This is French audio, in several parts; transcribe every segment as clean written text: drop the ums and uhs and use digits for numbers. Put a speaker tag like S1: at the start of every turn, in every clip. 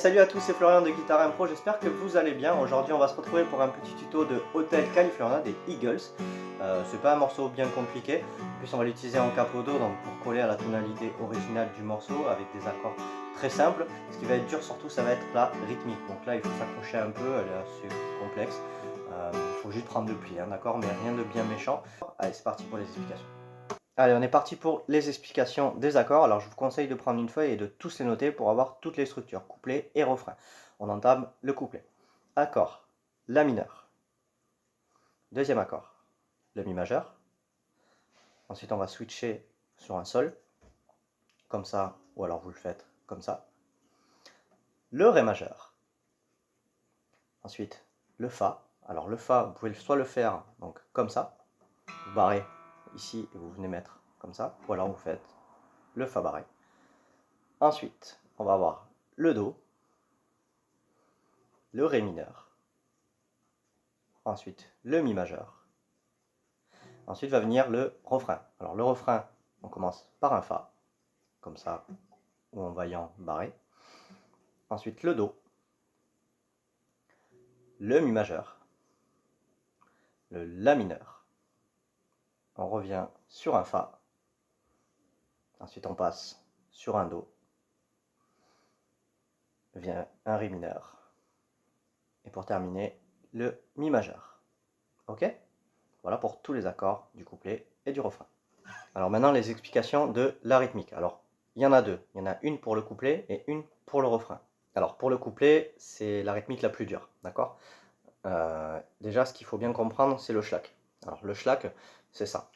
S1: salut à tous, c'est Florian de Guitare Impro, j'espère que vous allez bien. Aujourd'hui on va se retrouver pour un petit tuto de Hotel California des Eagles. C'est pas un morceau bien compliqué, en plus on va l'utiliser en capodo, donc pour coller à la tonalité originale du morceau avec des accords très simples. Ce qui va être dur surtout, ça va être la rythmique, donc là il faut s'accrocher un peu, elle est assez complexe. Il faut juste prendre le pli, hein, d'accord, mais rien de bien méchant. Allez, c'est parti pour les explications. Allez, on est parti pour les explications des accords. Alors, je vous conseille de prendre une feuille et de tous les noter pour avoir toutes les structures, couplet et refrain. On entame le couplet. Accord, La mineur. Deuxième accord, le Mi majeur. Ensuite, on va switcher sur un Sol, comme ça, ou alors vous le faites comme ça. Le Ré majeur. Ensuite, le Fa. Alors, le Fa, vous pouvez soit le faire donc comme ça, vous barrez ici et vous venez mettre comme ça, ou alors vous faites le Fa barré. Ensuite, on va avoir le Do, le Ré mineur, ensuite le Mi majeur, ensuite va venir le refrain. Alors le refrain, on commence par un Fa, comme ça, ou en vaillant barré, ensuite le Do, le Mi majeur, le La mineur, on revient sur un Fa, ensuite on passe sur un Do, vient un Ré mineur, et pour terminer, le Mi majeur. Ok? Voilà pour tous les accords du couplet et du refrain. Alors maintenant, les explications de la rythmique. Alors, il y en a deux. Il y en a une pour le couplet et une pour le refrain. Alors, pour le couplet, c'est la rythmique la plus dure, d'accord? Déjà, ce qu'il faut bien comprendre, c'est le schlag. Alors, le schlag, c'est ça.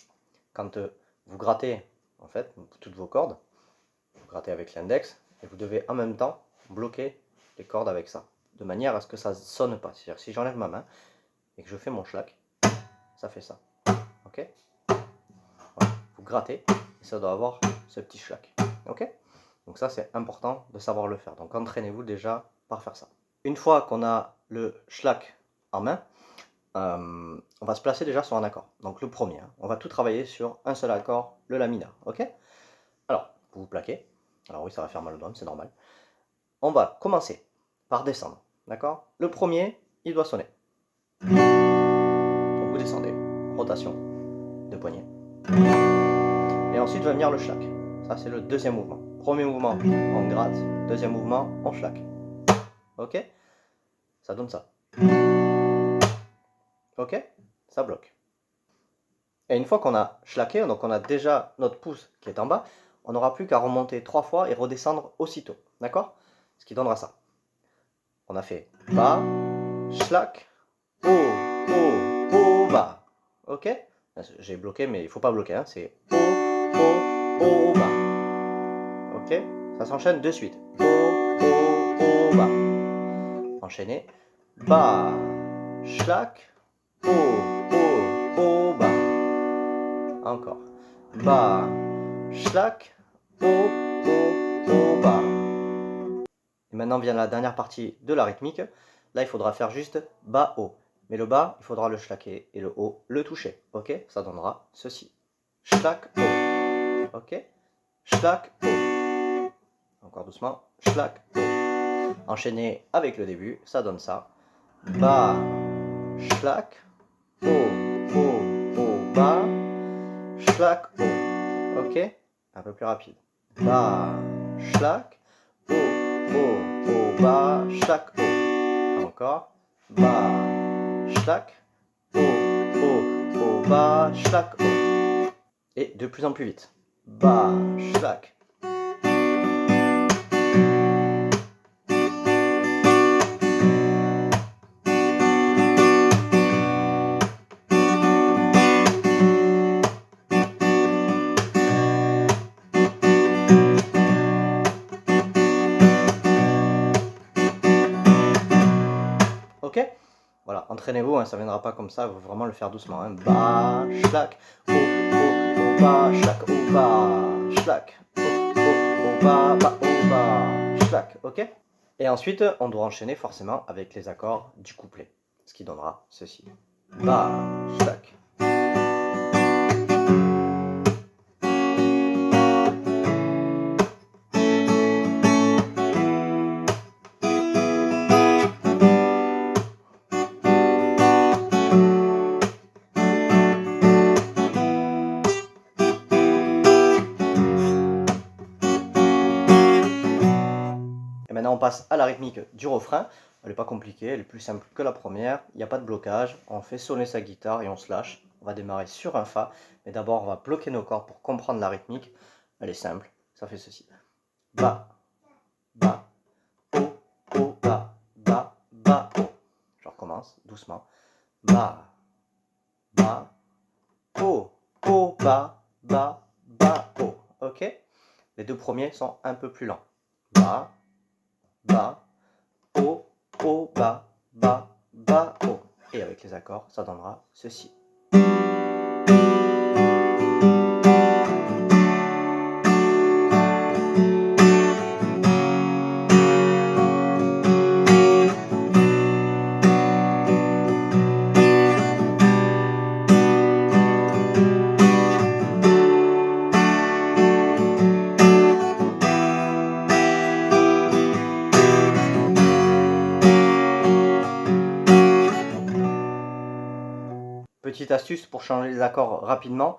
S1: Quand vous grattez, en fait, toutes vos cordes, vous grattez avec l'index, et vous devez en même temps bloquer les cordes avec ça, de manière à ce que ça ne sonne pas. C'est-à-dire, si j'enlève ma main et que je fais mon schlag, ça fait ça. Ok? Voilà. Vous grattez et ça doit avoir ce petit schlag. Ok? Donc ça c'est important de savoir le faire. Donc entraînez-vous déjà par faire ça. Une fois qu'on a le schlag en main, on va se placer déjà sur un accord. Donc le premier, hein, on va tout travailler sur un seul accord, le La mineur. Ok? Alors, vous vous plaquez. Alors oui, ça va faire mal au doigt, c'est normal. On va commencer par descendre. D'accord? Le premier, il doit sonner. Donc vous descendez. Rotation de poignet. Et ensuite va venir le schlag. Ça c'est le deuxième mouvement. Premier mouvement, on gratte. Deuxième mouvement, on schlag. Ok? Ça donne ça. Ok? Ça bloque. Et une fois qu'on a schlaqué, donc on a déjà notre pouce qui est en bas, on n'aura plus qu'à remonter 3 fois et redescendre aussitôt. D'accord? Ce qui donnera ça. On a fait bas, schlag, haut, bas. Ok? J'ai bloqué, mais il ne faut pas bloquer. Hein. C'est haut, bas. Ok? Ça s'enchaîne de suite. Haut, bas. Enchaîner. Bas, schlag, haut, bas. Encore. Bas, schlag, haut, bas. Et maintenant vient la dernière partie de la rythmique. Là, il faudra faire juste bas, haut. Mais le bas, il faudra le schlaquer et le haut, le toucher. Ok? Ça donnera ceci. Schlag, haut. Ok? Schlag, haut. Encore doucement. Schlag, haut. Enchaîner avec le début, ça donne ça. Bas, schlag, haut, bas, schlag, haut. Ok? Un peu plus rapide. Bas, schlag, haut, bas, schlag, haut. Encore. Bas, schlag, haut, bas, schlag, haut. Et de plus en plus vite. Bas, schlag. Ok? Voilà, entraînez-vous, hein, ça ne viendra pas comme ça, il faut vraiment le faire doucement. Hein. Bas, schlag, haut, bas, schlag, haut, bas, schlag, haut, bas, schlag, ok? Et ensuite, on doit enchaîner forcément avec les accords du couplet, ce qui donnera ceci. Bas, schlag. passe à la rythmique du refrain. Elle n'est pas compliquée, elle est plus simple que la première. Il n'y a pas de blocage. On fait sonner sa guitare et on se lâche. On va démarrer sur un Fa. Mais d'abord, on va bloquer nos cordes pour comprendre la rythmique. Elle est simple. Ça fait ceci. Ba, ba, o, o, ba, ba, ba, o. Je recommence doucement. Ba, ba, o, o, ba, ba, ba, o. Ok? Les deux premiers sont un peu plus lents. Ba, ba, o, o, ba, ba, ba, o. Et avec les accords, ça donnera ceci. Petite astuce pour changer les accords rapidement,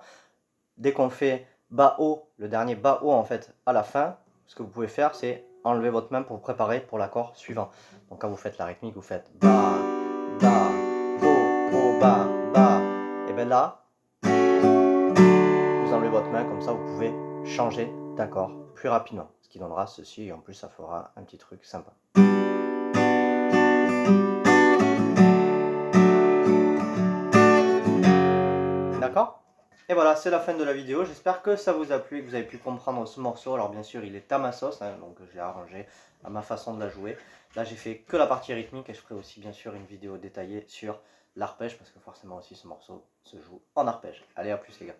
S1: dès qu'on fait Ba-O, le dernier Ba-O en fait à la fin, ce que vous pouvez faire c'est enlever votre main pour vous préparer pour l'accord suivant. Donc quand vous faites la rythmique, vous faites Ba, Ba, O, O, Ba, Ba. Et bien là, vous enlevez votre main, comme ça vous pouvez changer d'accord plus rapidement. Ce qui donnera ceci et en plus ça fera un petit truc sympa. D'accord? Et voilà, c'est la fin de la vidéo. J'espère que ça vous a plu et que vous avez pu comprendre ce morceau. Alors bien sûr, il est à ma sauce, hein, donc je l'ai arrangé à ma façon de la jouer. Là, j'ai fait que la partie rythmique et je ferai aussi bien sûr une vidéo détaillée sur l'arpège parce que forcément aussi ce morceau se joue en arpège. Allez, à plus les gars.